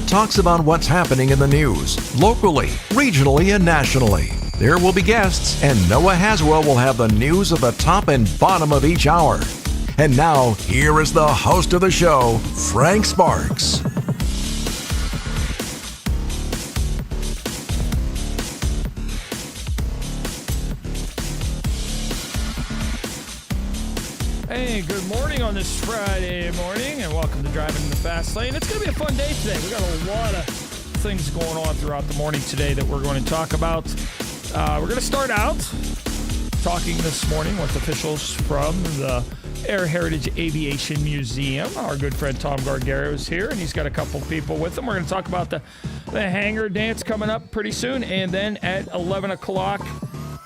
talks about what's happening in the news, locally, regionally, and nationally. There will be guests, and Noah Haswell will have the news of the top and bottom of each hour. And now, here is the host of the show, Frank Sparks. Hey, good morning on this Friday morning, and welcome to Driving in the Fastlane. It's going to be a fun day today. We got a lot of things going on throughout the morning today that we're going to talk about. We're going to start out talking this morning with officials from the Air Heritage Aviation Museum. Our good friend Tom Gargaro is here, and he's got a couple people with him. We're going to talk about the hangar dance coming up pretty soon, and then at 11 o'clock,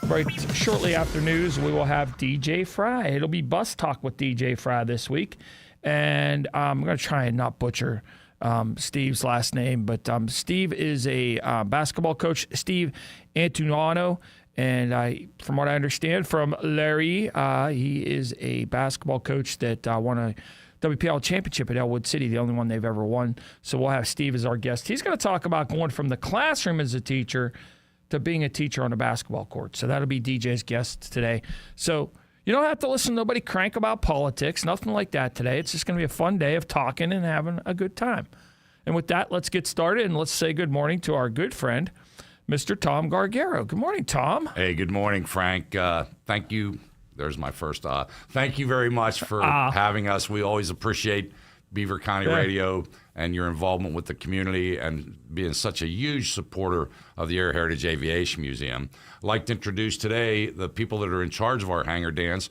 right shortly after news, we will have DJ Fry. It'll be Bus Talk with DJ Fry this week. And I'm going to try and not butcher Steve's last name, but Steve is a basketball coach, Steve Antuano. And from what I understand from Larry, he is a basketball coach that won a WPL championship at Elwood City, the only one they've ever won. So we'll have Steve as our guest. He's going to talk about going from the classroom as a teacher to being a teacher on a basketball court. So that'll be DJ's guest today. So you don't have to listen to nobody crank about politics, nothing like that today. It's just going to be a fun day of talking and having a good time. And with that, let's get started, and let's say good morning to our good friend, Mr. Tom Gargaro. Good morning, Tom. Hey, good morning, Frank. Thank you. There's my first. Thank you very much for having us. We always appreciate Beaver County Radio and your involvement with the community and being such a huge supporter of the Air Heritage Aviation Museum. I'd like to introduce today the people that are in charge of our hangar dance.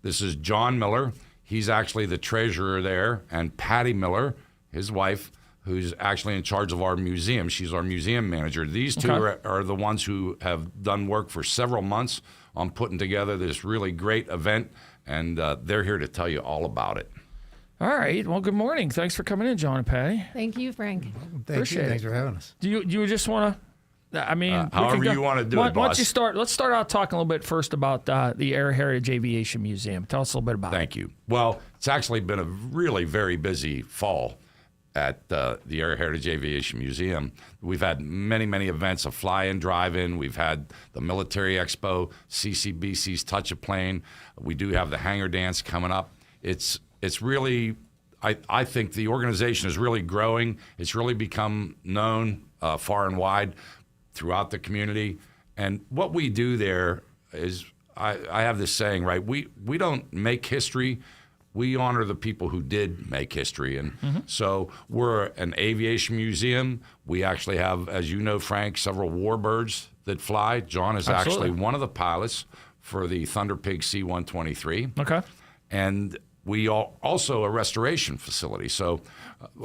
This is John Miller. He's actually the treasurer there, and Patty Miller, his wife, who's actually in charge of our museum. She's our museum manager. These two are the ones who have done work for several months on putting together this really great event, and they're here to tell you all about it. All right. Well, good morning. Thanks for coming in, John and Patty. Thank you, Frank. Appreciate it. Thanks for having us. Do you just want to? I mean, however you want to do it, Why boss. don't you start? Let's start out talking a little bit first about the Air Heritage Aviation Museum. Tell us a little bit about it. Thank you. Well, it's actually been a really very busy fall at the Air Heritage Aviation Museum. We've had many, many events, a fly-in, drive-in. We've had the Military Expo, CCBC's Touch a Plane. We do have the hangar dance coming up. It's really, I think the organization is really growing. It's really become known far and wide throughout the community. And what we do there is, I have this saying, right? We don't make history. We honor the people who did make history. And so we're an aviation museum. We actually have, as you know, Frank, several warbirds that fly. John is actually one of the pilots for the Thunder Pig C-123. Okay. And we are also a restoration facility. So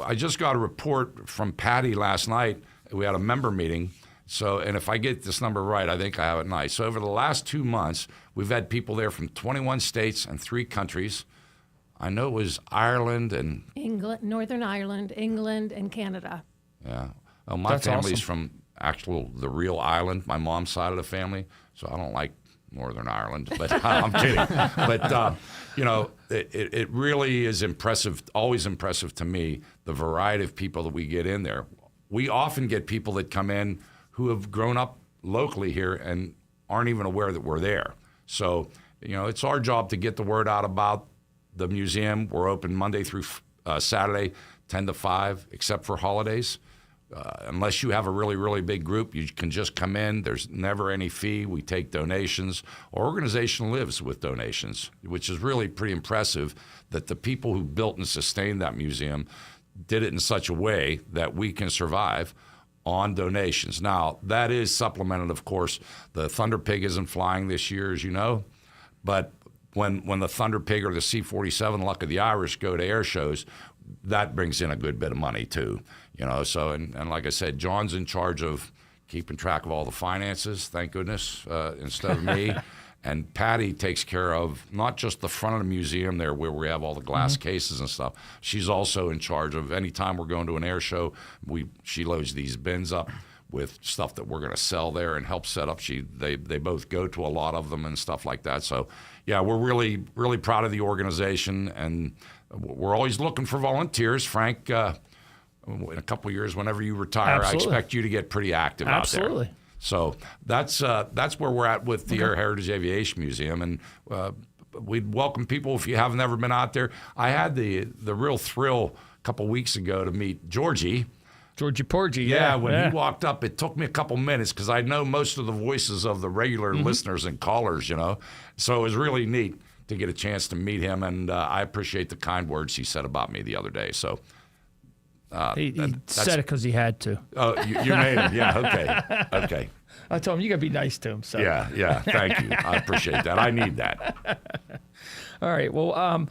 I just got a report from Patty last night. We had a member meeting. So, and if I get this number right, I think I have it nice. So over the last 2 months, we've had people there from 21 states and 3 countries. I know it was Ireland and England, Northern Ireland, England, and Canada. Yeah. Well, my That's family's awesome. from the real island, my mom's side of the family, so I don't like Northern Ireland, but I'm kidding. But, it really is impressive, always impressive to me, the variety of people that we get in there. We often get people that come in who have grown up locally here and aren't even aware that we're there. So, it's our job to get the word out about the museum. We're open Monday through Saturday, 10 to 5, except for holidays. Unless you have a really, really big group, you can just come in. There's never any fee. We take donations. Our organization lives with donations, which is really pretty impressive that the people who built and sustained that museum did it in such a way that we can survive on donations. Now, that is supplemented, of course. The Thunder Pig isn't flying this year, as you know, but when the Thunder Pig or the C-47 Luck of the Irish go to air shows, that brings in a good bit of money too, So and like I said, John's in charge of keeping track of all the finances, thank goodness, instead of me. And Patty takes care of not just the front of the museum there where we have all the glass cases and stuff. She's also in charge of any time we're going to an air show, she loads these bins up with stuff that we're going to sell there and help set up. They both go to a lot of them and stuff like that. So, yeah, we're really, really proud of the organization, and we're always looking for volunteers. Frank, in a couple of years, whenever you retire, Absolutely. I expect you to get pretty active out there. Absolutely. So that's where we're at with the Air Heritage Aviation Museum, and we'd welcome people if you haven't ever been out there. I had the real thrill a couple weeks ago to meet Georgie. Georgie Porgy. Yeah, when he walked up, it took me a couple minutes because I know most of the voices of the regular listeners and callers, So it was really neat to get a chance to meet him, and I appreciate the kind words he said about me the other day. So He said it because he had to. Oh, you made him. Yeah, okay. I told him you got to be nice to him. So. Yeah, thank you. I appreciate that. I need that. All right, well,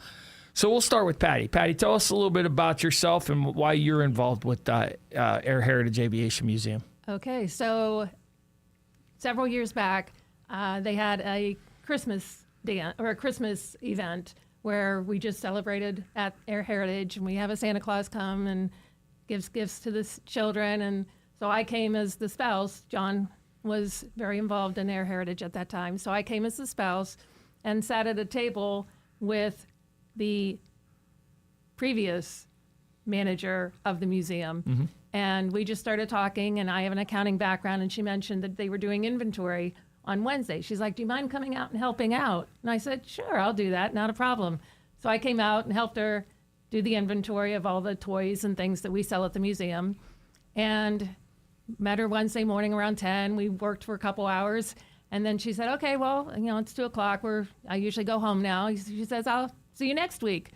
so we'll start with Patty. Patty, tell us a little bit about yourself and why you're involved with Air Heritage Aviation Museum. Okay, so several years back, they had a Christmas dance or a Christmas event where we just celebrated at Air Heritage, and we have a Santa Claus come and gives gifts to the children. And so I came as the spouse. John was very involved in Air Heritage at that time, so I came as the spouse and sat at a table with the previous manager of the museum. And we just started talking, and I have an accounting background, and she mentioned that they were doing inventory on Wednesday. She's like, do you mind coming out and helping out? And I said, sure, I'll do that, not a problem. So I came out and helped her do the inventory of all the toys and things that we sell at the museum, and met her Wednesday morning around 10. We worked for a couple hours, and then she said, okay, well, it's 2 o'clock. I usually go home now. She says, I'll see you next week.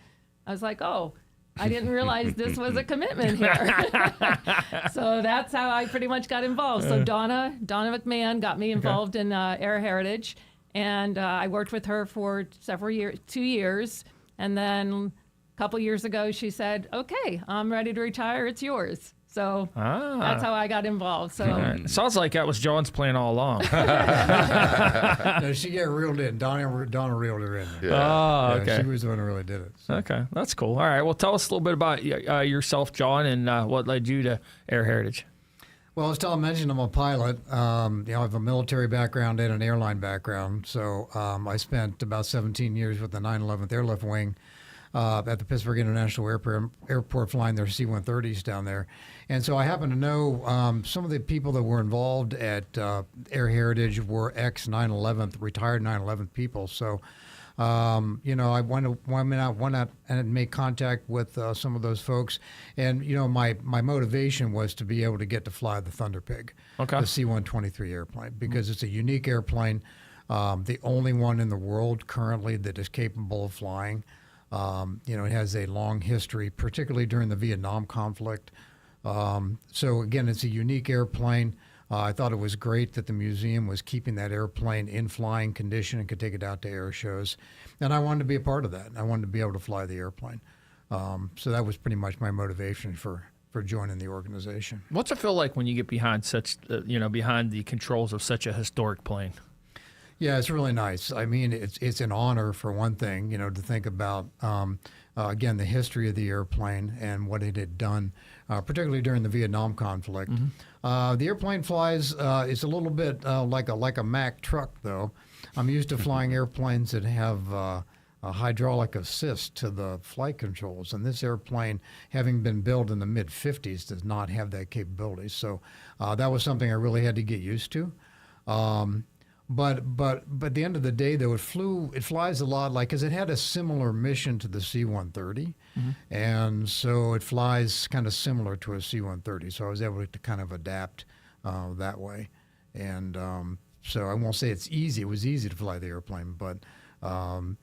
I was like, oh, I didn't realize this was a commitment here. So that's how I pretty much got involved. So Donna McMahon got me involved in Air Heritage, and I worked with her for 2 years. And then a couple years ago, she said, okay, I'm ready to retire. It's yours. So that's how I got involved. So It sounds like that was John's plan all along. No, she got reeled in. Donna reeled her in. Oh, okay. She was the one who really did it. So. Okay, that's cool. All right, well, tell us a little bit about yourself, John, and what led you to Air Heritage. Well, as Tom mentioned, I'm a pilot. I have a military background and an airline background. So I spent about 17 years with the 911th Airlift Wing at the Pittsburgh International Airport flying their C-130s down there. And so I happen to know some of the people that were involved at Air Heritage were ex-9/11th, retired 9/11 people. So, I went out and made contact with some of those folks. And, my motivation was to be able to get to fly the Thunder Pig, the C-123 airplane, because it's a unique airplane, the only one in the world currently that is capable of flying. It has a long history, particularly during the Vietnam conflict. So again, it's a unique airplane. I thought it was great that the museum was keeping that airplane in flying condition and could take it out to air shows. And I wanted to be a part of that. I wanted to be able to fly the airplane. So that was pretty much my motivation for joining the organization. What's it feel like when you get behind behind the controls of such a historic plane? Yeah, it's really nice. I mean, it's an honor for one thing, to think about, again, the history of the airplane and what it had done, particularly during the Vietnam conflict. The airplane flies, it's a little bit like a Mack truck, though. I'm used to flying airplanes that have a hydraulic assist to the flight controls, and this airplane, having been built in the mid-'50s, does not have that capability. So that was something I really had to get used to. But at the end of the day, though, it flies a lot because it had a similar mission to the C-130, and so it flies kind of similar to a C-130. So I was able to kind of adapt that way, and so I won't say it's easy. It was easy to fly the airplane, but so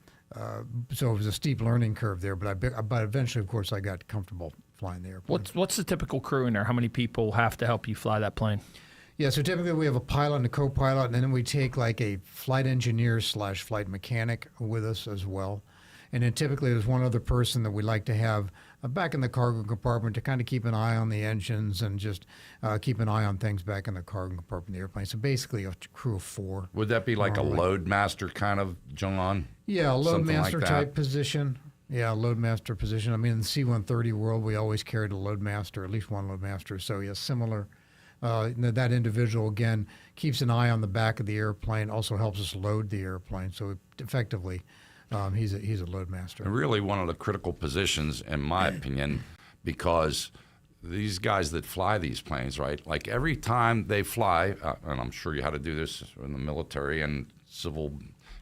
it was a steep learning curve there. But eventually, of course, I got comfortable flying the airplane. What's the typical crew in there? How many people have to help you fly that plane? Yeah, so typically we have a pilot and a co-pilot, and then we take like a flight engineer / flight mechanic with us as well. And then typically there's one other person that we like to have back in the cargo compartment to kind of keep an eye on the engines and just keep an eye on things back in the cargo compartment of the airplane. So basically a crew of 4. Would that be like a load master kind of, John? Yeah, a load Something master like that? type position. Yeah, load master position. I mean, in the C-130 world, we always carried a load master, at least one load master. So yeah, similar. That individual, again, keeps an eye on the back of the airplane, also helps us load the airplane. So effectively, he's a load master. And really one of the critical positions, in my opinion, because these guys that fly these planes, right? Like every time they fly, and I'm sure you had to do this in the military and civil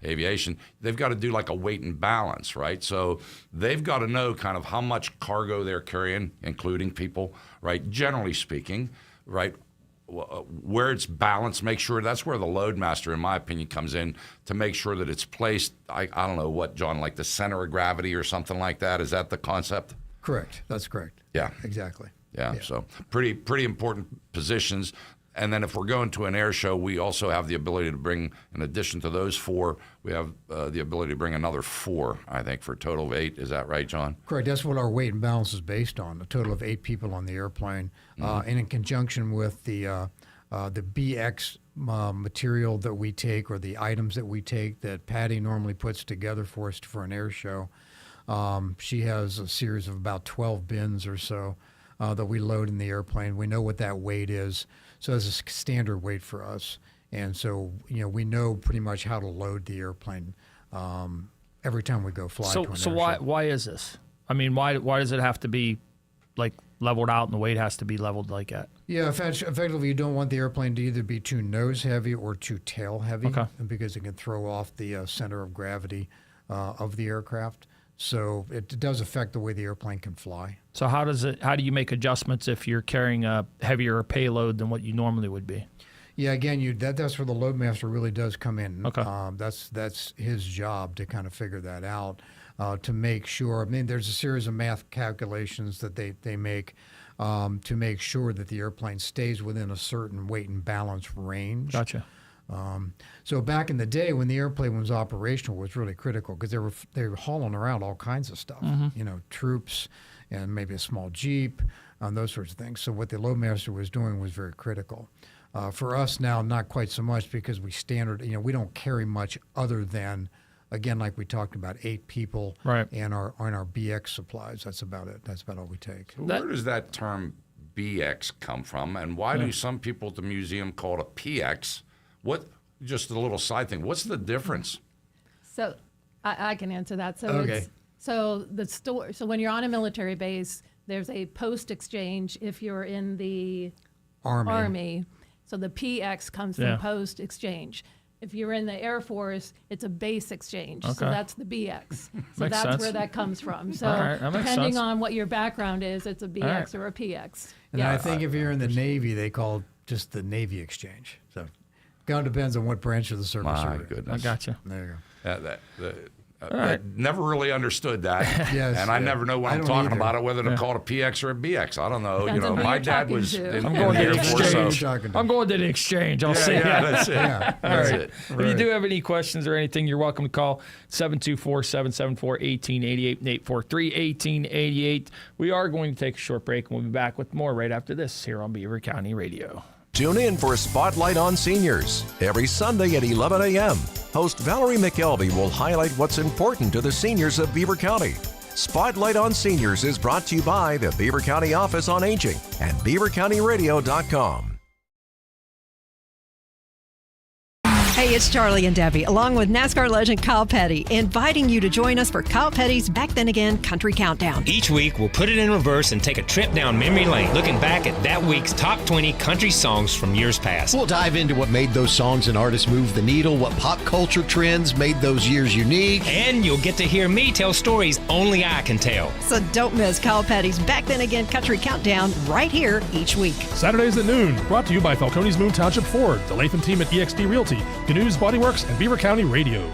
aviation, they've got to do like a weight and balance, right? So they've got to know kind of how much cargo they're carrying, including people, right? Generally speaking, right? Where it's balanced, make sure that's where the load master, in my opinion, comes in to make sure that it's placed. I don't know what, John, like the center of gravity or something like that. Is that the concept? Correct. That's correct. Yeah. Exactly. Yeah. So pretty important positions. And then if we're going to an air show, we also have the ability to bring, in addition to those 4, we have the ability to bring another 4, I think, for a total of 8. Is that right, John? Correct. That's what our weight and balance is based on, a total of 8 people on the airplane. And in conjunction with the BX material that we take, or the items that we take that Patty normally puts together for us for an air show. She has a series of about 12 bins or so that we load in the airplane. We know what that weight is. So it's a standard weight for us. And so, we know pretty much how to load the airplane every time we go fly to an air show. Why is this? I mean, why does it have to be like leveled out and the weight has to be leveled like that? Yeah, effectively, you don't want the airplane to either be too nose heavy or too tail heavy, because it can throw off the center of gravity of the aircraft. So it does affect the way the airplane can fly. So how do you make adjustments if you're carrying a heavier payload than what you normally would be? Yeah, again, that's where the loadmaster really does come in. Okay. That's his job to kind of figure that out, to make sure. I mean, there's a series of math calculations that they make to make sure that the airplane stays within a certain weight and balance range. Gotcha. So back in the day when the airplane was operational, it was really critical because they were hauling around all kinds of stuff, troops and maybe a small Jeep, those sorts of things. So what the loadmaster was doing was very critical. For us now, not quite so much, because we don't carry much other than, again, like we talked about, 8 people, right, and our BX supplies. That's about it. That's about all we take. So where does that term BX come from, and why do some people at the museum call it a PX? Just a little side thing, what's the difference? So I can answer that. So okay. So when you're on a military base, there's a post exchange if you're in the Army. So the PX comes from post exchange. If you're in the Air Force, it's a base exchange. So that's the BX. So that's sense. where that comes from. So that makes depending sense. on what your background is, it's a BX or a PX. And I think if you're in the Navy, they call it just the Navy exchange. So kind of depends on what branch of the service My you're in. goodness. I gotcha. There you go. I never really understood that. Yes, and I never know when I I'm don't talking either. about it, whether to call it a PX or a BX. I don't know. Depends on who My you're dad talking was to. in I'm the going to Air the Force. exchange. So, I'm going to the exchange. I'll see yeah, you. that's it. Yeah. That's Right. it. If you do have any questions or anything, you're welcome to call 724-774-1888 and 843-1888. We are going to take a short break, and we'll be back with more right after this here on Beaver County Radio. Tune in for Spotlight on Seniors every Sunday at 11 a.m. Host Valerie McKelvey will highlight what's important to the seniors of Beaver County. Spotlight on Seniors is brought to you by the Beaver County Office on Aging and BeaverCountyRadio.com. Hey, it's Charlie and Debbie, along with NASCAR legend Kyle Petty, inviting you to join us for Kyle Petty's Back Then Again Country Countdown. Each week, we'll put it in reverse and take a trip down memory lane, looking back at that week's top 20 country songs from years past. We'll dive into what made those songs and artists move the needle, what pop culture trends made those years unique. And you'll get to hear me tell stories only I can tell. So don't miss Kyle Petty's Back Then Again Country Countdown right here each week. Saturdays at noon, brought to you by Falcone's Moon Township Ford, the Latham team at EXD Realty, Canoes Body Works, and Beaver County Radio.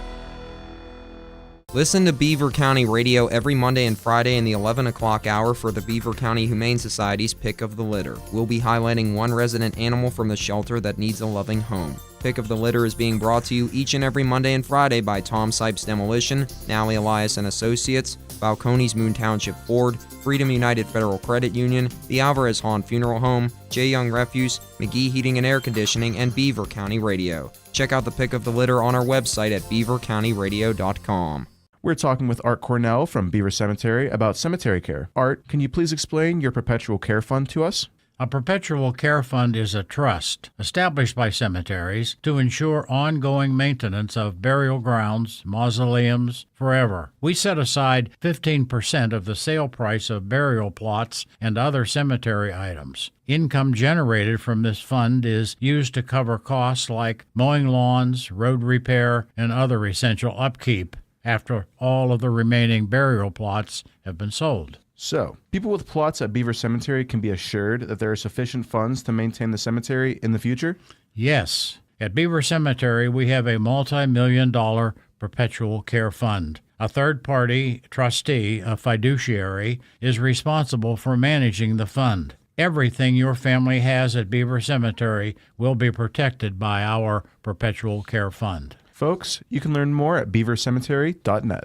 Listen to Beaver County Radio every Monday and Friday in the 11 o'clock hour for the Beaver County Humane Society's Pick of the Litter. We'll be highlighting one resident animal from the shelter that needs a loving home. Pick of the Litter is being brought to you each and every Monday and Friday by Tom Sipes Demolition, Nally Elias and Associates, Falcone's Moon Township Ford, Freedom United Federal Credit Union, the Alvarez Hahn Funeral Home, J. Young Refuse, McGee Heating and Air Conditioning, and Beaver County Radio. Check out the Pick of the Litter on our website at beavercountyradio.com. We're talking with Art Cornell from Beaver Cemetery about cemetery care. Art, can you please explain your perpetual care fund to us? A perpetual care fund is a trust established by cemeteries to ensure ongoing maintenance of burial grounds, mausoleums, forever. We set aside 15% of the sale price of burial plots and other cemetery items. Income generated from this fund is used to cover costs like mowing lawns, road repair, and other essential upkeep after all of the remaining burial plots have been sold. So, people with plots at Beaver Cemetery can be assured that there are sufficient funds to maintain the cemetery in the future? Yes. At Beaver Cemetery, we have a multi-million-dollar perpetual care fund. A third-party trustee, a fiduciary, is responsible for managing the fund. Everything your family has at Beaver Cemetery will be protected by our perpetual care fund. Folks, you can learn more at beavercemetery.net.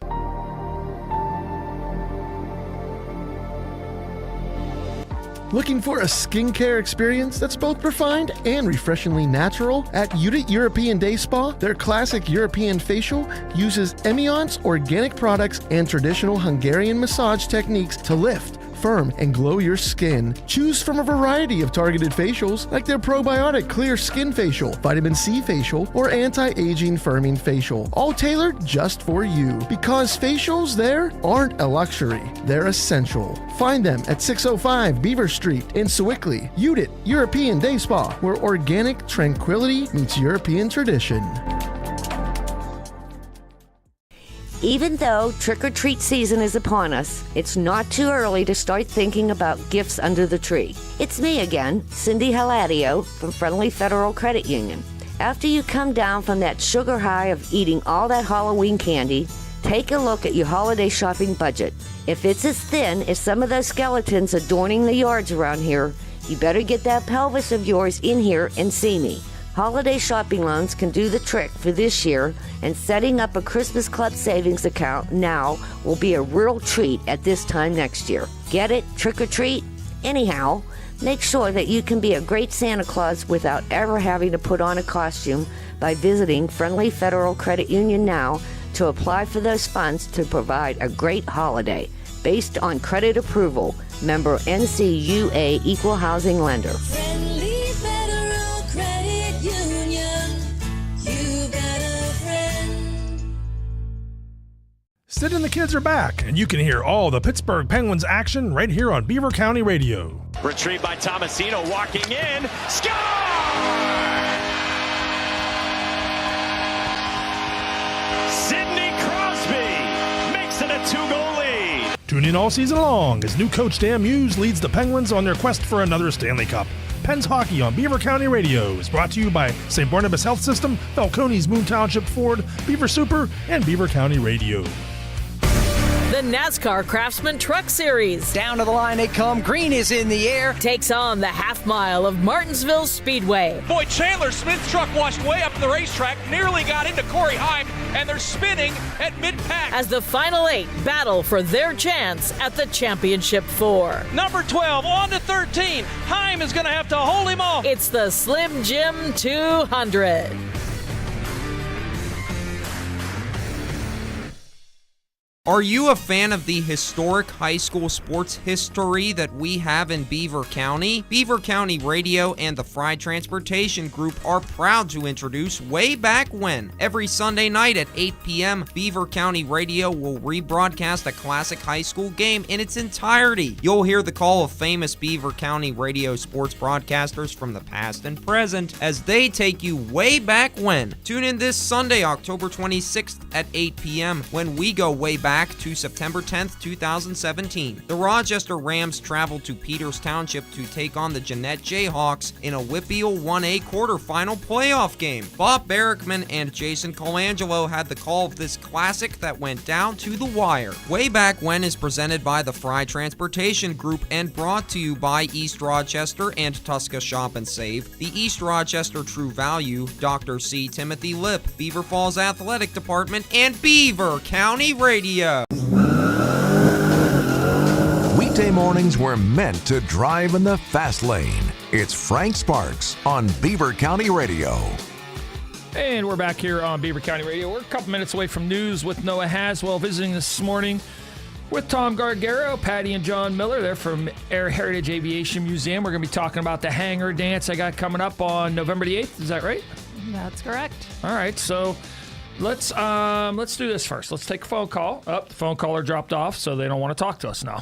Looking for a skincare experience that's both refined and refreshingly natural? At Udit European Day Spa, their classic European facial uses Emiant's organic products and traditional Hungarian massage techniques to lift, firm, and glow your skin. Choose from a variety of targeted facials like their probiotic clear skin facial, vitamin C facial, or anti-aging firming facial, all tailored just for you. Because facials there aren't a luxury, they're essential. Find them at 605 Beaver Street in Sewickley. Udit European Day Spa, where organic tranquility meets European tradition. Even though trick-or-treat season is upon us, it's not too early to start thinking about gifts under the tree. It's me again, Cindy Haladio from Friendly Federal Credit Union. After you come down from that sugar high of eating all that Halloween candy, take a look at your holiday shopping budget. If it's as thin as some of those skeletons adorning the yards around here, you better get that pelvis of yours in here and see me. Holiday shopping loans can do the trick for this year, and setting up a Christmas Club savings account now will be a real treat at this time next year. Get it? Trick or treat? Anyhow, make sure that you can be a great Santa Claus without ever having to put on a costume by visiting Friendly Federal Credit Union now to apply for those funds to provide a great holiday based on credit approval. Member NCUA Equal Housing Lender. Friendly Federal Credit Union, you got a friend. Sid and the kids are back, and you can hear all the Pittsburgh Penguins action right here on Beaver County Radio. Retrieved by Tomasino, walking in, score! Sidney Crosby makes it a 2-goal lead. Tune in all season long as new coach Dan Muse leads the Penguins on their quest for another Stanley Cup. Pens Hockey on Beaver County Radio is brought to you by St. Barnabas Health System, Falcone's Moon Township Ford, Beaver Super, and Beaver County Radio. The NASCAR Craftsman Truck Series. Down to the line they come. Green is in the air. Takes on the half mile of Martinsville Speedway. Boy, Chandler Smith's truck washed way up the racetrack, nearly got into Corey Heim, and they're spinning at mid-pack. As the final 8 battle for their chance at the Championship 4. Number 12 on to 13. Heim is going to have to hold him off. It's the Slim Jim 200. Are you a fan of the historic high school sports history that we have in Beaver County? Beaver County Radio and the Fry Transportation Group are proud to introduce Way Back When. Every Sunday night at 8 p.m., Beaver County Radio will rebroadcast a classic high school game in its entirety. You'll hear the call of famous Beaver County Radio sports broadcasters from the past and present as they take you way back when. Tune in this Sunday, October 26th at 8 p.m. when we go way back to September 10th, 2017. The Rochester Rams traveled to Peters Township to take on the Jeanette Jayhawks in a WPIAL 1A quarterfinal playoff game. Bob Barrickman and Jason Colangelo had the call of this classic that went down to the wire. Way Back When is presented by the Fry Transportation Group and brought to you by East Rochester and Tusca Shop and Save, the East Rochester True Value, Dr. C. Timothy Lip, Beaver Falls Athletic Department, and Beaver County Radio. Weekday mornings were meant to drive in the fast lane. It's Frank Sparks on Beaver County Radio. And we're back here on Beaver County Radio. We're a couple minutes away from news with Noah Haswell visiting this morning. with Tom Gargaro, Patty and John Miller. They're from Air Heritage Aviation Museum. We're going to be talking about the hangar dance I got coming up on November the 8th. Is that right? That's correct. All right, so let's do this first. Let's take a phone call. The phone caller dropped off, so they don't want to talk to us now.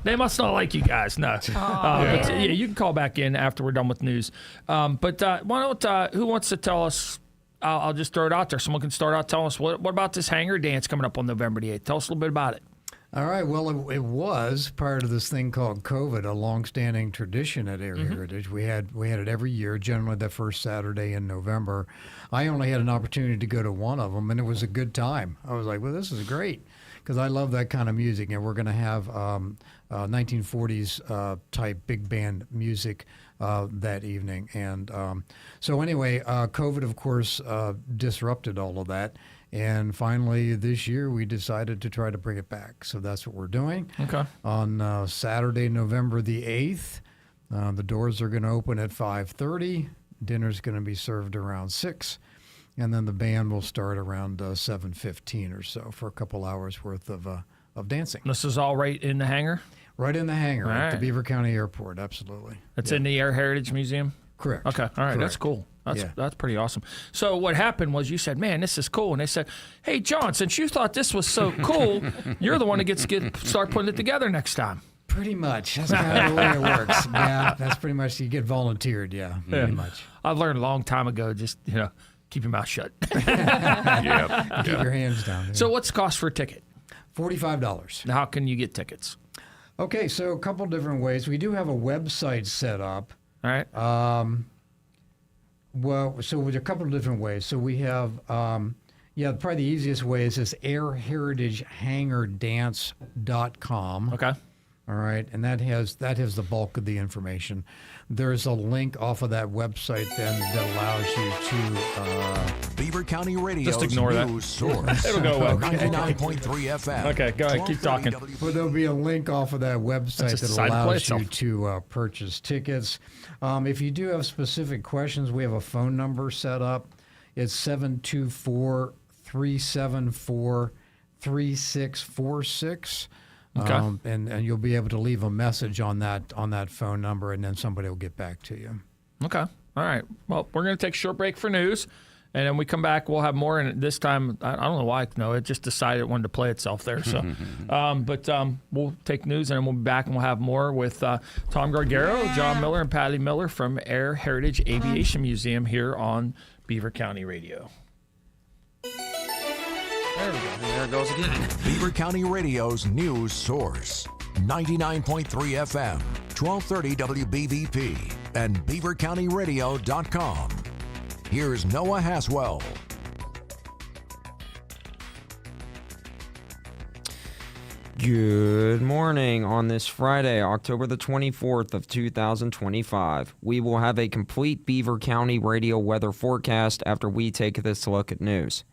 They must not like you guys. No. But yeah, you can call back in after we're done with news. But why don't who wants to tell us? I'll just throw it out there. Someone can start out telling us what about this hangar dance coming up on November the 8th. Tell us a little bit about it. All right. Well, it was prior to this thing called COVID, a longstanding tradition at Air Heritage. We had it every year, generally the first Saturday in November. I only had an opportunity to go to one of them, and it was a good time. I was like, well, this is great, because I love that kind of music, and we're going to have 1940s type big band music that evening. And so anyway, COVID, of course, disrupted all of that. And finally, this year, we decided to try to bring it back. So that's what we're doing. Okay. On Saturday, November the 8th, the doors are going to open at 5:30. Dinner's going to be served around 6. And then the band will start around 7:15 or so for a couple hours worth of dancing. This is all right in the hangar? Right in the hangar at the right. Beaver County Airport, absolutely. It's in the Air Heritage Museum? Correct. Okay, all right, Correct. that's cool. That's pretty awesome. So what happened was you said, man, this is cool. And they said, hey, John, since you thought this was so cool, you're the one that gets to start putting it together next time. Pretty much. That's kind of the way it works. Yeah, that's pretty much, you get volunteered, pretty much. I've learned a long time ago, just, keep your mouth shut. Keep your hands down. Yeah. So what's the cost for a ticket? $45. Now, how can you get tickets? Okay, so a couple different ways. We do have a website set up. All right. Well, so with a couple of different ways. So we have, probably the easiest way is this airheritagehangardance.com. Okay. All right, and that has the bulk of the information. There's a link off of that website then that allows you to Beaver County Radio's just ignore news source. It'll go well. 99.3 FM. Okay, go ahead, keep talking. Well, there'll be a link off of that website that allows you to purchase tickets. If you do have specific questions, we have a phone number set up. It's 724-374-3646. Okay. And you'll be able to leave a message on that phone number, and then somebody will get back to you. Okay. All right. Well, we're going to take a short break for news, and then we come back. We'll have more. And this time, I don't know why. No, it just decided it wanted to play itself there. So, but we'll take news, and then we'll be back, and we'll have more with Tom Gargaro, John Miller, and Patty Miller from Air Heritage Aviation Museum here on Beaver County Radio. There we go. There it goes again. Beaver County Radio's news source. 99.3 FM, 1230 WBVP, and beavercountyradio.com. Here's Noah Haswell. Good morning on this Friday, October the 24th of 2025. We will have a complete Beaver County radio weather forecast after we take this look at news.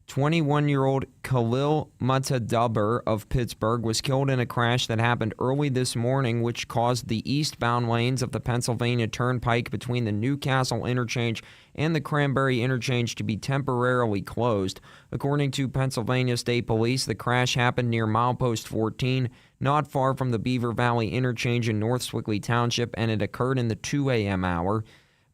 21-year-old Khalil Mutadaber of Pittsburgh was killed in a crash that happened early this morning, which caused the eastbound lanes of the Pennsylvania Turnpike between the Newcastle interchange and the Cranberry interchange to be temporarily closed. According to Pennsylvania State Police, the crash happened near milepost 14, not far from the Beaver Valley interchange in North Swickley Township, and it occurred in the 2 a.m. hour.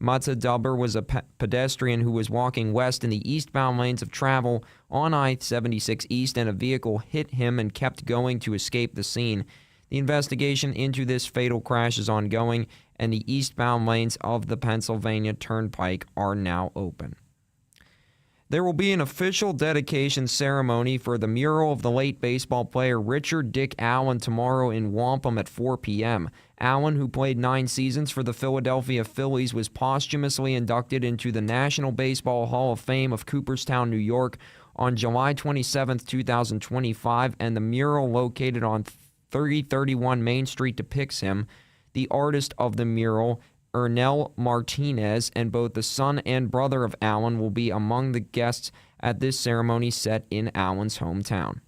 Mutadaber was a pedestrian who was walking west in the eastbound lanes of travel on I-76 East, and a vehicle hit him and kept going to escape the scene. The investigation into this fatal crash is ongoing, and the eastbound lanes of the Pennsylvania Turnpike are now open. There will be an official dedication ceremony for the mural of the late baseball player Richard Dick Allen tomorrow in Wampum at 4 p.m. Allen, who played 9 seasons for the Philadelphia Phillies, was posthumously inducted into the National Baseball Hall of Fame of Cooperstown, New York on July 27, 2025, and the mural located on 3031 Main Street depicts him. The artist of the mural, Ernell Martinez, and both the son and brother of Allen will be among the guests at this ceremony set in Allen's hometown.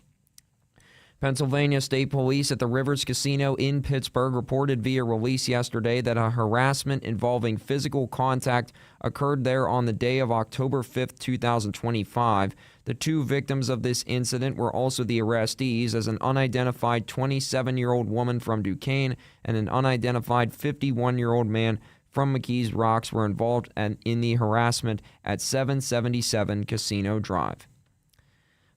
Pennsylvania State Police at the Rivers Casino in Pittsburgh reported via release yesterday that a harassment involving physical contact occurred there on the day of October 5th, 2025. The two victims of this incident were also the arrestees, as an unidentified 27-year-old woman from Duquesne and an unidentified 51-year-old man from McKees Rocks were involved in the harassment at 777 Casino Drive.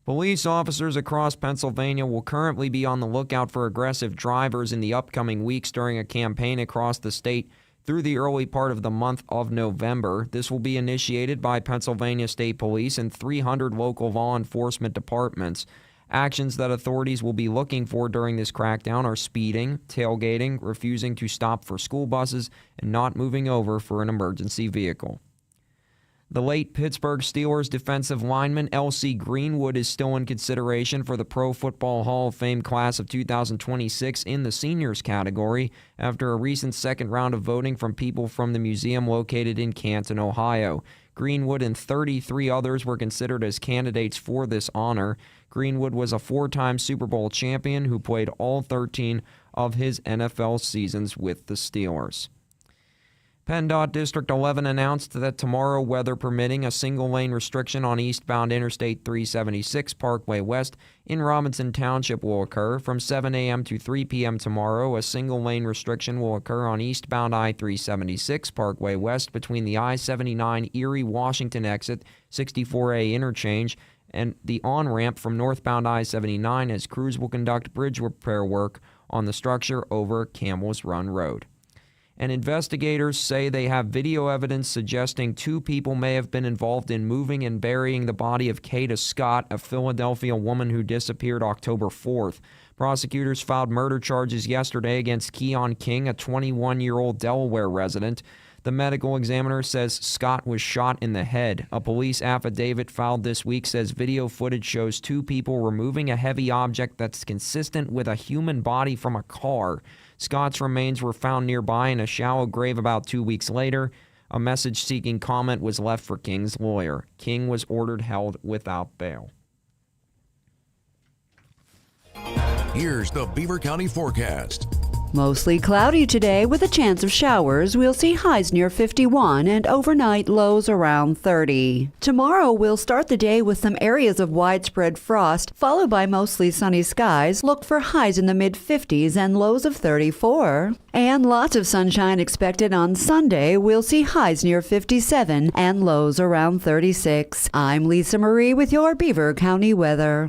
Police officers across Pennsylvania will currently be on the lookout for aggressive drivers in the upcoming weeks during a campaign across the state through the early part of the month of November. This will be initiated by Pennsylvania State Police and 300 local law enforcement departments. Actions that authorities will be looking for during this crackdown are speeding, tailgating, refusing to stop for school buses, and not moving over for an emergency vehicle. The late Pittsburgh Steelers defensive lineman L.C. Greenwood is still in consideration for the Pro Football Hall of Fame class of 2026 in the seniors category after a recent second round of voting from people from the museum located in Canton, Ohio. Greenwood and 33 others were considered as candidates for this honor. Greenwood was a four-time Super Bowl champion who played all 13 of his NFL seasons with the Steelers. PennDOT District 11 announced that tomorrow, weather permitting, a single-lane restriction on eastbound Interstate 376 Parkway West in Robinson Township will occur. From 7 a.m. to 3 p.m. tomorrow, a single-lane restriction will occur on eastbound I-376 Parkway West between the I-79 Erie-Washington exit, 64A interchange, and the on-ramp from northbound I-79 as crews will conduct bridge repair work on the structure over Campbell's Run Road. And investigators say they have video evidence suggesting two people may have been involved in moving and burying the body of Kata Scott, a Philadelphia woman who disappeared October 4th. Prosecutors filed murder charges yesterday against Keon King, a 21-year-old Delaware resident. The medical examiner says Scott was shot in the head. A police affidavit filed this week says video footage shows two people removing a heavy object that's consistent with a human body from a car. Scott's remains were found nearby in a shallow grave about 2 weeks later. A message seeking comment was left for King's lawyer. King was ordered held without bail. Here's the Beaver County forecast. Mostly cloudy today with a chance of showers. We'll see highs near 51 and overnight lows around 30. Tomorrow we'll start the day with some areas of widespread frost, followed by mostly sunny skies. Look for highs in the mid-50s and lows of 34. And lots of sunshine expected on Sunday. We'll see highs near 57 and lows around 36. I'm Lisa Marie with your Beaver County weather.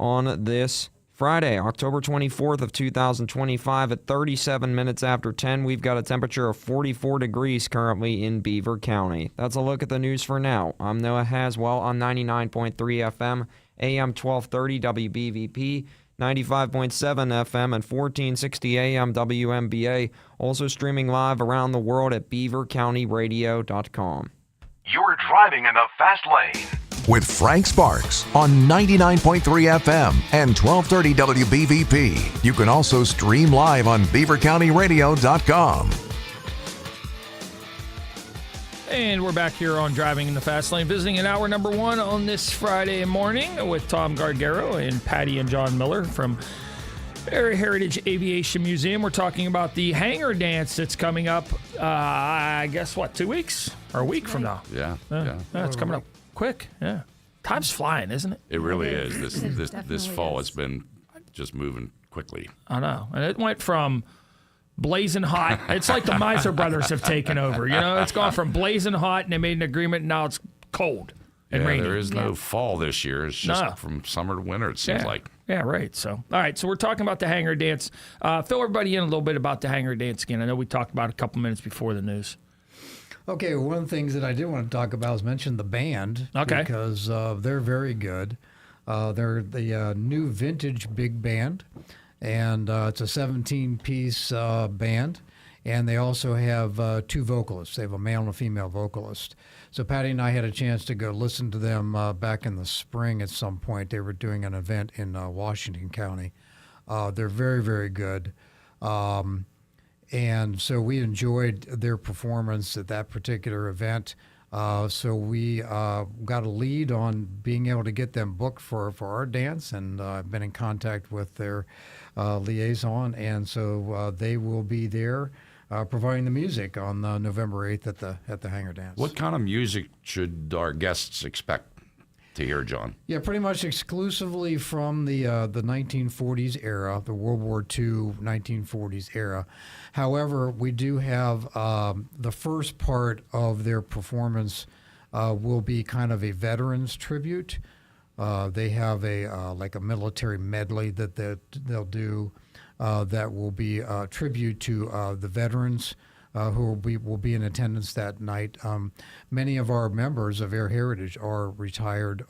On this Friday, October 24th of 2025 at 37 minutes after 10, we've got a temperature of 44 degrees currently in Beaver County. That's a look at the news for now. I'm Noah Haswell on 99.3 FM, AM 1230 WBVP, 95.7 FM and 1460 AM WMBA, also streaming live around the world at beavercountyradio.com. You're driving in the fast lane with Frank Sparks on 99.3 FM and 1230 WBVP. You can also stream live on beavercountyradio.com. And we're back here on Driving in the Fast Lane, visiting in hour number one on this Friday morning with Tom Gargaro and Patty and John Miller from Air Heritage Aviation Museum. We're talking about the hangar dance that's coming up, I guess, 2 weeks? Or a week from now. Yeah. It's coming up quick. Yeah. Time's flying, isn't it? It really is. This fall has been just moving quickly. I know. And it went from blazing hot. It's like the Miser brothers have taken over. You know, it's gone from blazing hot and they made an agreement, and now it's cold and rainy. There is no fall this year. It's just from summer to winter, it seems like. Yeah, right. So, all right. So we're talking about the hangar dance. Fill everybody in a little bit about the hangar dance again. I know we talked about it a couple minutes before the news. Okay, one of the things that I did want to talk about is mention the band. Okay. Because they're very good. They're the new vintage big band, and it's a 17-piece band. And they also have two vocalists. They have a male and a female vocalist. So Patty and I had a chance to go listen to them back in the spring at some point. They were doing an event in Washington County. They're very, very good. And so we enjoyed their performance at that particular event. So we got a lead on being able to get them booked for our dance, and I've been in contact with their liaison, and so they will be there providing the music on November 8th at the hangar dance. What kind of music should our guests expect? to hear, John? Yeah, pretty much exclusively from the 1940s era, the World War II 1940s era. However, we do have the first part of their performance will be kind of a veterans tribute. They have a like a military medley that they'll do that will be a tribute to the veterans who will be in attendance that night. Many of our members of Air Heritage are retired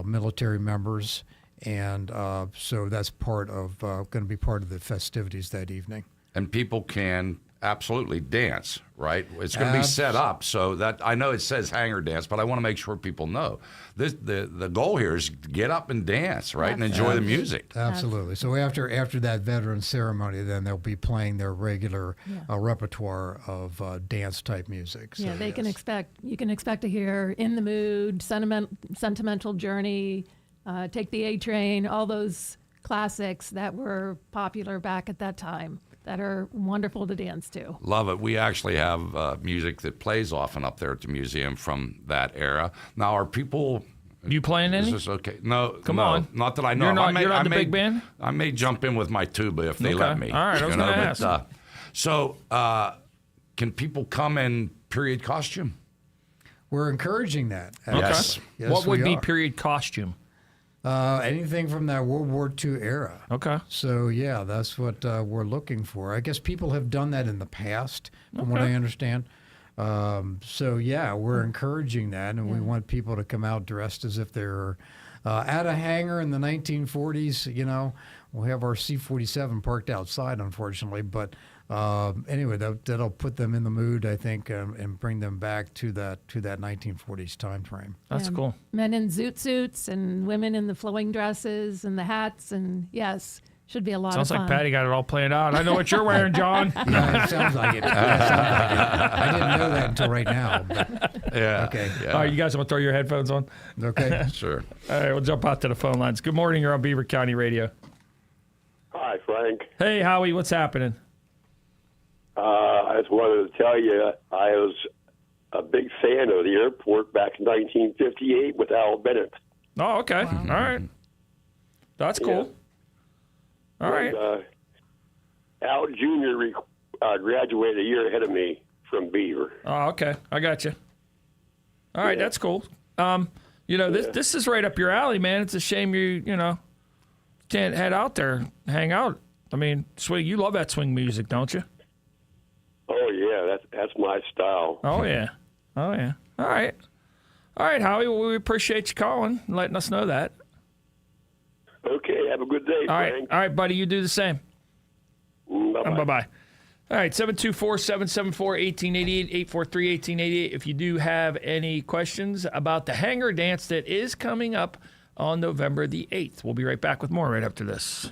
military members, and so that's part of going to be part of the festivities that evening. And people can absolutely dance, right? It's going to be set up so that I know it says hangar dance, but I want to make sure people know the goal here is to get up and dance, right, and enjoy the music. Absolutely. So after that veteran ceremony, then they'll be playing their regular repertoire of dance type music. So, yeah, you can expect to hear "In the Mood," "Sentimental Journey," "Take the A Train," all those classics that were popular back at that time, that are wonderful to dance to. Love it. We actually have music that plays often up there at the museum from that era. Now, are people... You playing any? Is this okay? No. Come on. Not that I know. You're not the big band? I may jump in with my tuba if they let me. All right, I was going to ask. So, can people come in period costume? We're encouraging that. Yes. Yes, what would we be are. period costume? Anything from that World War II era. Okay. So, yeah, that's what we're looking for. I guess people have done that in the past, from what I understand. So, yeah, we're encouraging that, and we want people to come out dressed as if they're at a hangar in the 1940s. You know, we'll have our C-47 parked outside, unfortunately, but anyway, that'll put them in the mood, I think, and bring them back to that 1940s time frame. That's cool. Men in zoot suits and women in the flowing dresses and the hats, and yes, should be a lot Sounds of fun. like Patty got it all planned out. I know what you're wearing, John. Yeah, it sounds like it. I didn't know that until right now. But, Yeah. okay. Yeah. All right, you guys want to throw your headphones on? Okay. Sure. All right, we'll jump out to the phone lines. Good morning. You're on Beaver County Radio. Hi, Frank. Hey, Howie. What's happening? I just wanted to tell you I was a big fan of the airport back in 1958 with Al Bennett. Oh, okay. All right. That's cool. All right. Al Jr. Graduated a year ahead of me from Beaver. Oh, okay. I got you. All right, that's cool. This is right up your alley, man. It's a shame you can't head out there and hang out. I mean, swing. You love that swing music, don't you? Oh yeah, that's my style. Oh yeah. All right, Howie. Well, we appreciate you calling and letting us know that. Okay, have a good day, Frank. All right, buddy. You do the same. Bye-bye. Bye-bye. All right, 724-774-1888, 843-1888. If you do have any questions about the hangar dance that is coming up on November the 8th. We'll be right back with more right after this.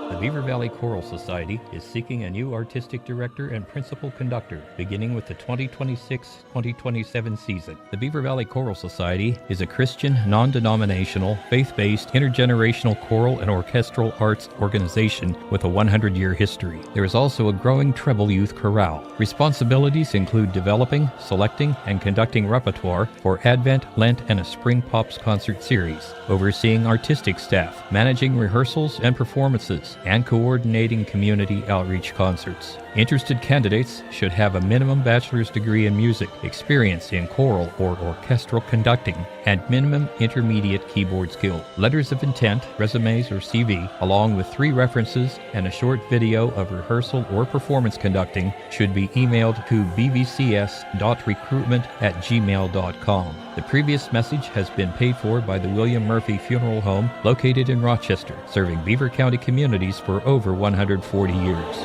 The Beaver Valley Choral Society is seeking a new artistic director and principal conductor beginning with the 2026-2027 season. The Beaver Valley Choral Society is a Christian, non-denominational, faith-based, intergenerational choral and orchestral arts organization with a 100-year history. There is also a growing treble youth chorale. Responsibilities include developing, selecting, and conducting repertoire for Advent, Lent, and a Spring Pops concert series, overseeing artistic staff, managing rehearsals and performances, and coordinating community outreach concerts. Interested candidates should have a minimum bachelor's degree in music, experience in choral or orchestral conducting, and minimum intermediate keyboard skill. Letters of intent, resumes, or CV, along with 3 references and a short video of rehearsal or performance conducting should be emailed to bvcs.recruitment@gmail.com. The previous message has been paid for by the William Murphy Funeral Home located in Rochester, serving Beaver County communities for over 140 years.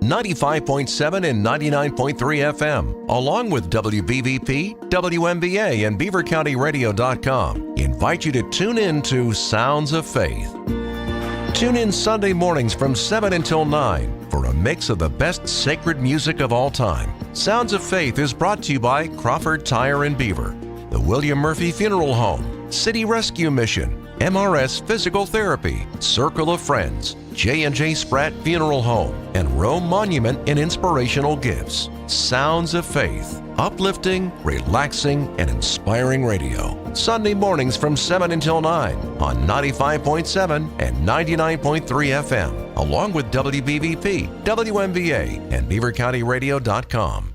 95.7 and 99.3 FM, along with WBVP, WMBA, and BeaverCountyRadio.com, invite you to tune in to Sounds of Faith. Tune in Sunday mornings from 7 until 9 for a mix of the best sacred music of all time. Sounds of Faith is brought to you by Crawford Tire and Beaver, the William Murphy Funeral Home, City Rescue Mission, MRS Physical Therapy, Circle of Friends, J&J Spratt Funeral Home, and Rome Monument in Inspirational Gifts. Sounds of Faith. Uplifting, relaxing, and inspiring radio. Sunday mornings from 7 until 9 on 95.7 and 99.3 FM, along with WBVP, WMVA, and BeaverCountyRadio.com.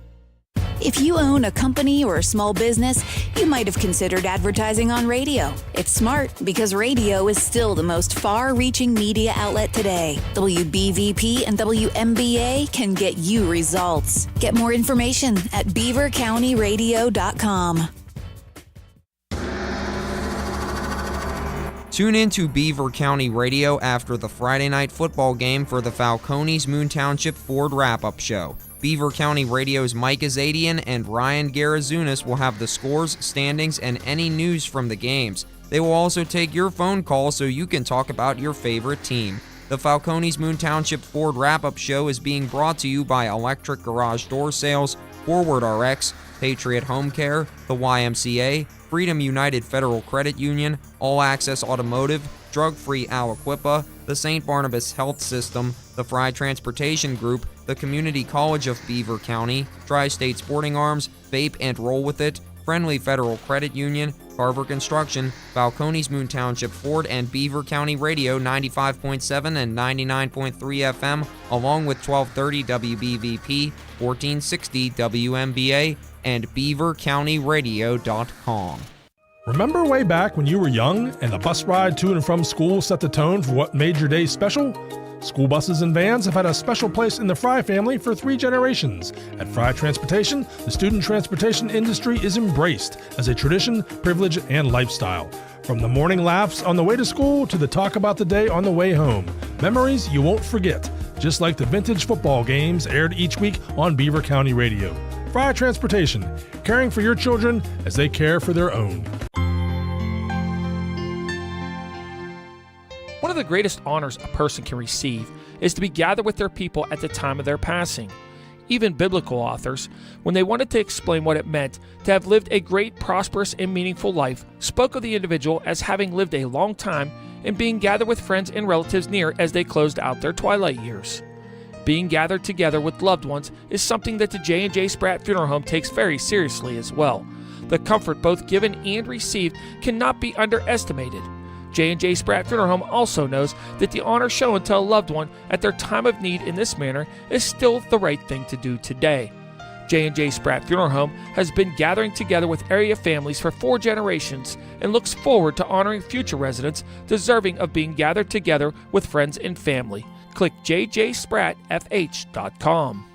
If you own a company or a small business, you might have considered advertising on radio. It's smart because radio is still the most far-reaching media outlet today. WBVP and WMBA can get you results. Get more information at BeaverCountyRadio.com. Tune in to Beaver County Radio after the Friday night football game for the Falcones Moon Township Ford wrap-up show. Beaver County Radio's Mike Azadian and Ryan Garazunas will have the scores, standings, and any news from the games. They will also take your phone calls so you can talk about your favorite team. The Falcones Moon Township Ford wrap-up show is being brought to you by Electric Garage Door Sales, Forward RX, Patriot Home Care, the YMCA, Freedom United Federal Credit Union, All Access Automotive, Drug-Free Aliquippa, the St. Barnabas Health System, the Fry Transportation Group, the Community College of Beaver County, Tri-State Sporting Arms, Vape and Roll With It, Friendly Federal Credit Union, Carver Construction, Falcones Moon Township Ford, and Beaver County Radio 95.7 and 99.3 FM, along with 1230 WBVP, 1460 WMBA, and BeaverCountyRadio.com. Remember way back when you were young and the bus ride to and from school set the tone for what made your day special? School buses and vans have had a special place in the Fry family for 3 generations. At Fry Transportation, the student transportation industry is embraced as a tradition, privilege, and lifestyle. From the morning laughs on the way to school to the talk about the day on the way home. Memories you won't forget, just like the vintage football games aired each week on Beaver County Radio. Fry Transportation, caring for your children as they care for their own. One of the greatest honors a person can receive is to be gathered with their people at the time of their passing. Even biblical authors, when they wanted to explain what it meant to have lived a great, prosperous, and meaningful life, spoke of the individual as having lived a long time and being gathered with friends and relatives near as they closed out their twilight years. Being gathered together with loved ones is something that the J&J Spratt Funeral Home takes very seriously as well. The comfort both given and received cannot be underestimated. J&J Spratt Funeral Home also knows that the honor shown to a loved one at their time of need in this manner is still the right thing to do today. J&J Spratt Funeral Home has been gathering together with area families for 4 generations and looks forward to honoring future residents deserving of being gathered together with friends and family. Click jjsprattfh.com.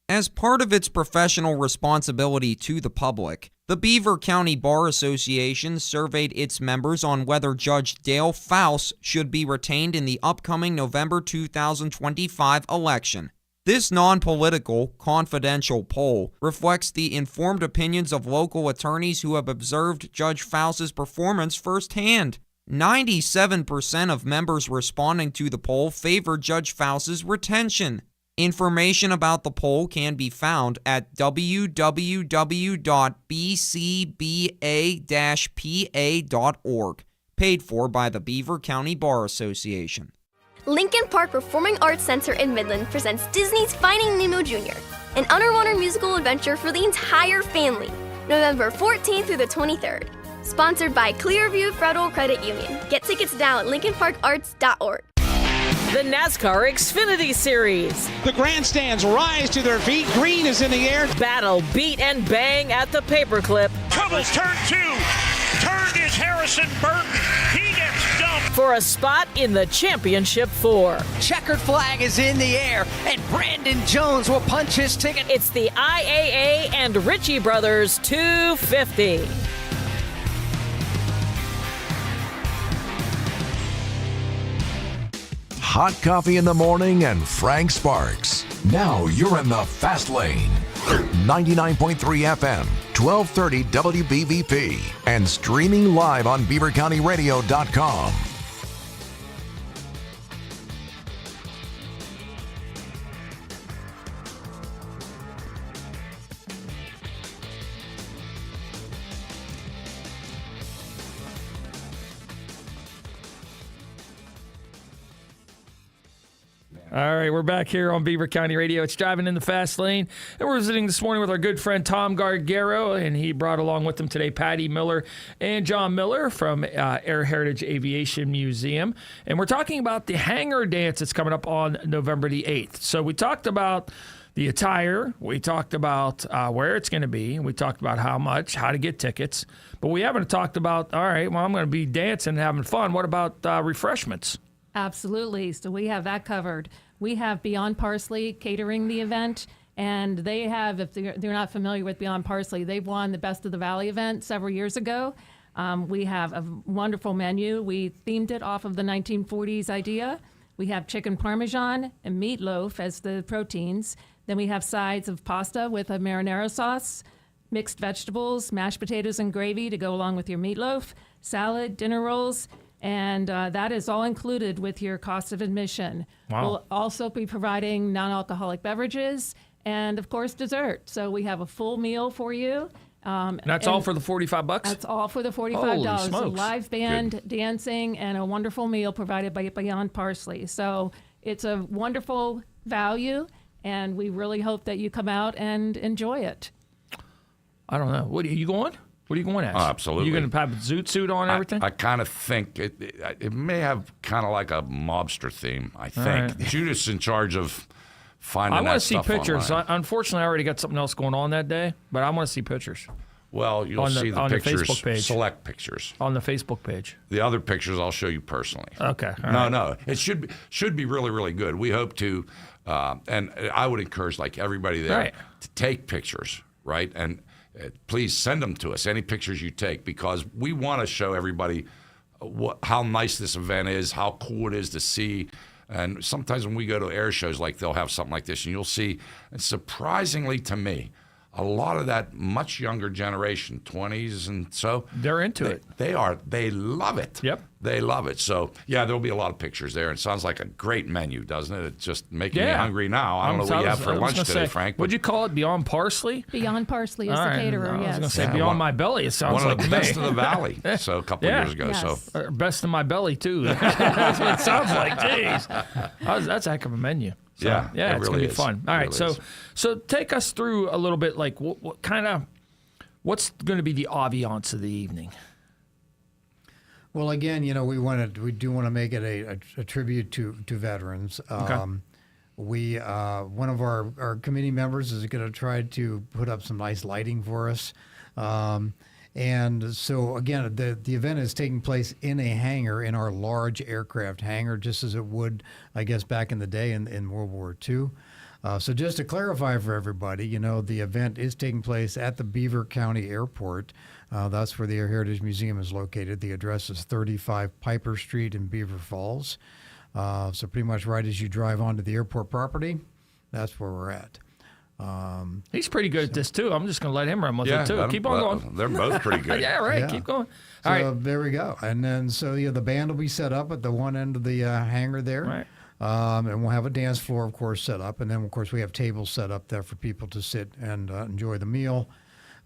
As part of its professional responsibility to the public, the Beaver County Bar Association surveyed its members on whether Judge Dale Faust should be retained in the upcoming November 2025 election. This non-political, confidential poll reflects the informed opinions of local attorneys who have observed Judge Faust's performance firsthand. 97% of members responding to the poll favored Judge Faust's retention. Information about the poll can be found at www.bcba-pa.org, paid for by the Beaver County Bar Association. Lincoln Park Performing Arts Center in Midland presents Disney's Finding Nemo Jr., an underwater musical adventure for the entire family, November 14th through the 23rd. Sponsored by Clearview Federal Credit Union. Get tickets now at lincolnparkarts.org. The NASCAR Xfinity Series. The grandstands rise to their feet. Green is in the air. Battle, beat, and bang at the paperclip. Troubles turn 2. Turned is Harrison Burton. He gets dumped. For a spot in the Championship 4. Checkered flag is in the air, and Brandon Jones will punch his ticket. It's the IAA and Ritchie Brothers 250. Hot coffee in the morning and Frank Sparks. Now you're in the fast lane. 99.3 FM, 1230 WBVP, and streaming live on BeaverCountyRadio.com. All right, we're back here on Beaver County Radio. It's Driving in the Fast Lane. And we're visiting this morning with our good friend Tom Gargaro, and he brought along with him today Patty Miller and John Miller from Air Heritage Aviation Museum. And we're talking about the hangar dance that's coming up on November the 8th. So we talked about the attire, we talked about where it's going to be, we talked about how much, how to get tickets, but we haven't talked about, all right, well, I'm going to be dancing and having fun. What about refreshments? Absolutely. So we have that covered. We have Beyond Parsley catering the event, and they have, if they're not familiar with Beyond Parsley, they've won the Best of the Valley event several years ago. We have a wonderful menu. We themed it off of the 1940s idea. We have chicken parmesan and meatloaf as the proteins. Then we have sides of pasta with a marinara sauce, mixed vegetables, mashed potatoes and gravy to go along with your meatloaf, salad, dinner rolls, and that is all included with your cost of admission. Wow. We'll also be providing non-alcoholic beverages and, of course, dessert. So we have a full meal for you. And that's all for the $45? That's all for the $45. Holy A smokes. live band, dancing, and a wonderful meal provided by Beyond Parsley. So it's a wonderful value, and we really hope that you come out and enjoy it. I don't know. What are you going? What are you going as? Oh, absolutely. You going to have a zoot suit on and everything? I kind of think it may have kind of like a mobster theme, I think. right. Judas in charge of finding I that want to see stuff pictures. online. Unfortunately, I already got something else going on that day, but I want to see pictures. Well, you'll on see the on pictures, the Facebook page. select pictures. On the Facebook page. The other pictures I'll show you personally. Okay. all No, right. no. It should be really, really good. We hope to, and I would encourage like everybody there Right. to take pictures, right? And please send them to us, any pictures you take, because we want to show everybody how nice this event is, how cool it is to see. And sometimes when we go to air shows, like they'll have something like this, and you'll see, and surprisingly to me, a lot of that much younger generation, 20s and so. They're into it. They love it. Yep. They love it. So, yeah, there'll be a lot of pictures there. It sounds like a great menu, doesn't it? It's just making me hungry now. I don't know what you have for lunch today, Frank. What'd you call it? Beyond Parsley? Beyond Parsley is All the right. caterer, I was yes. going to say Beyond My Belly. It sounds one like of the to best me. of the valley. So a couple of years ago. Yes. So Best in my belly, too. That's what it sounds like. Jeez. That's a heck of a menu. So, Yeah, yeah, it it's really going to be is. fun. All It right, really so take us through a little bit, like what kind of, what's going to be the ambiance of the evening? Well, again, we do want to make it a tribute to veterans. We one of our committee members is going to try to put up some nice lighting for us. And so, again, the event is taking place in a hangar, in our large aircraft hangar, just as it would, I guess, back in the day in World War II. So just to clarify for everybody, the event is taking place at the Beaver County Airport. That's where the Air Heritage Museum is located. The address is 35 Piper Street in Beaver Falls. So pretty much right as you drive onto the airport property, that's where we're at. He's pretty good at this, too. I'm just going to let him run with it, too. Keep on going. They're both pretty good. Yeah, right. Yeah. Keep going. So All right. there we go. And then, the band will be set up at the one end of the hangar there. Right. And we'll have a dance floor, of course, set up. And then, of course, we have tables set up there for people to sit and enjoy the meal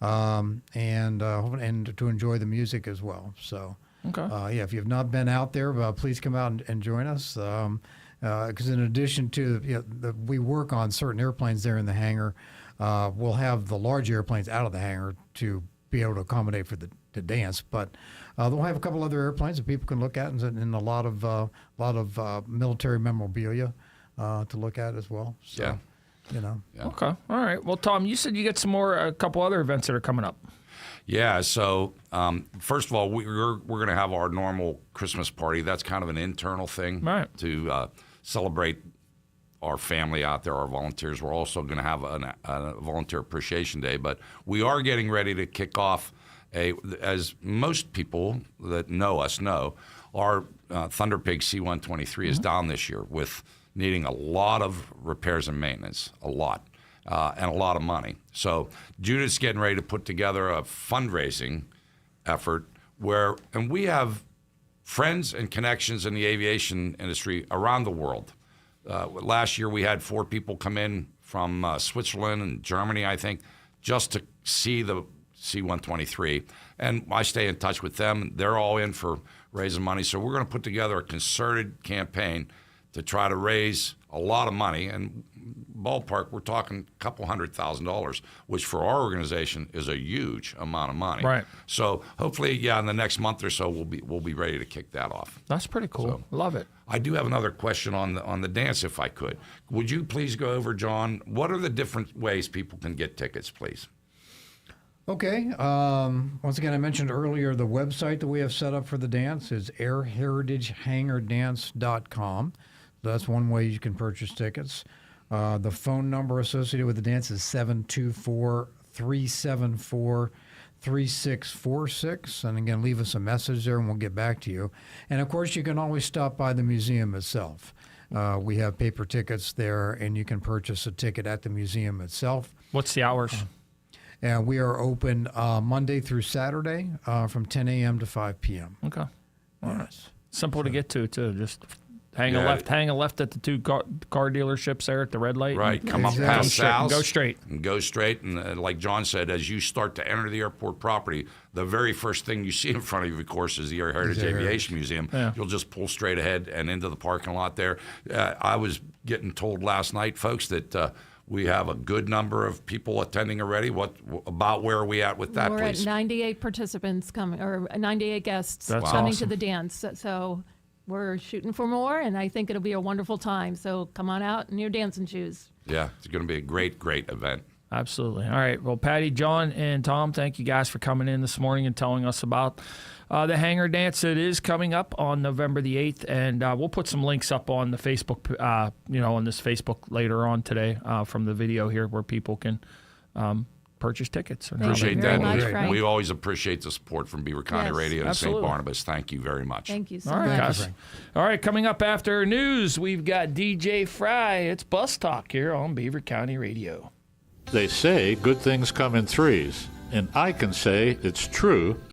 and to enjoy the music as well. So, Okay. if you've not been out there, please come out and join us. Because in addition to, we work on certain airplanes there in the hangar, we'll have the large airplanes out of the hangar to be able to accommodate for the dance. But they'll have a couple other airplanes that people can look at, and a lot of military memorabilia to look at as well. So, Yeah. Yeah. Okay. All right. Well, Tom, you said you got a couple other events that are coming up. Yeah, so first of all, we're going to have our normal Christmas party. That's kind of an internal thing to celebrate our family out there, our volunteers. We're also going to have a Volunteer Appreciation Day, but we are getting ready to kick off as most people that know us know, our Thunder Pig C-123 is down this year with needing a lot of repairs and maintenance, and a lot of money. So Judith's getting ready to put together a fundraising effort and we have friends and connections in the aviation industry around the world. Last year we had 4 people come in from Switzerland and Germany, I think, just to see the C-123. And I stay in touch with them. They're all in for raising money. So we're going to put together a concerted campaign to try to raise a lot of money, and ballpark, we're talking a couple $100,000, which for our organization is a huge amount of money. Right. So hopefully, in the next month or so, we'll be ready to kick that off. That's pretty cool. So, love it. I do have another question on the dance, if I could. Would you please go over, John? What are the different ways people can get tickets, please? Okay. Once again, I mentioned earlier the website that we have set up for the dance is airheritagehangardance.com. That's one way you can purchase tickets. The phone number associated with the dance is 724-374-3646. And again, leave us a message there and we'll get back to you. And of course, you can always stop by the museum itself. We have paper tickets there, and you can purchase a ticket at the museum itself. What's the hours? And we are open Monday through Saturday from 10 a.m. to 5 p.m. Okay. All right. Simple to get to, too. Just hang a left at the two car dealerships there at the red light. Right. Come up Exactly. past Sal's. Go straight. And go straight. And like John said, as you start to enter the airport property, the very first thing you see in front of you, of course, is the Air Heritage Aviation Museum. Yeah. You'll just pull straight ahead and into the parking lot there. I was getting told last night, folks, that we have a good number of people attending already. What about where are we at with that, We're please? at 98 participants coming, or 98 guests That's coming awesome. to the dance. So we're shooting for more, and I think it'll be a wonderful time. So come on out in your dancing shoes. Yeah, it's going to be a great, great event. Absolutely. All right. Well, Patty, John, and Tom, thank you guys for coming in this morning and telling us about the Hangar Dance. It is coming up on November the 8th, and we'll put some links up on the Facebook, on this Facebook later on today from the video here where people can purchase tickets. Appreciate very that. much, Frank. We always appreciate the support from Beaver County Yes, Radio and St. absolutely. Barnabas. Thank you very much. Thank you so All right, much. guys. All right, coming up after news, we've got DJ Fry. It's Bus Talk here on Beaver County Radio. They say good things come in threes, and I can say it's true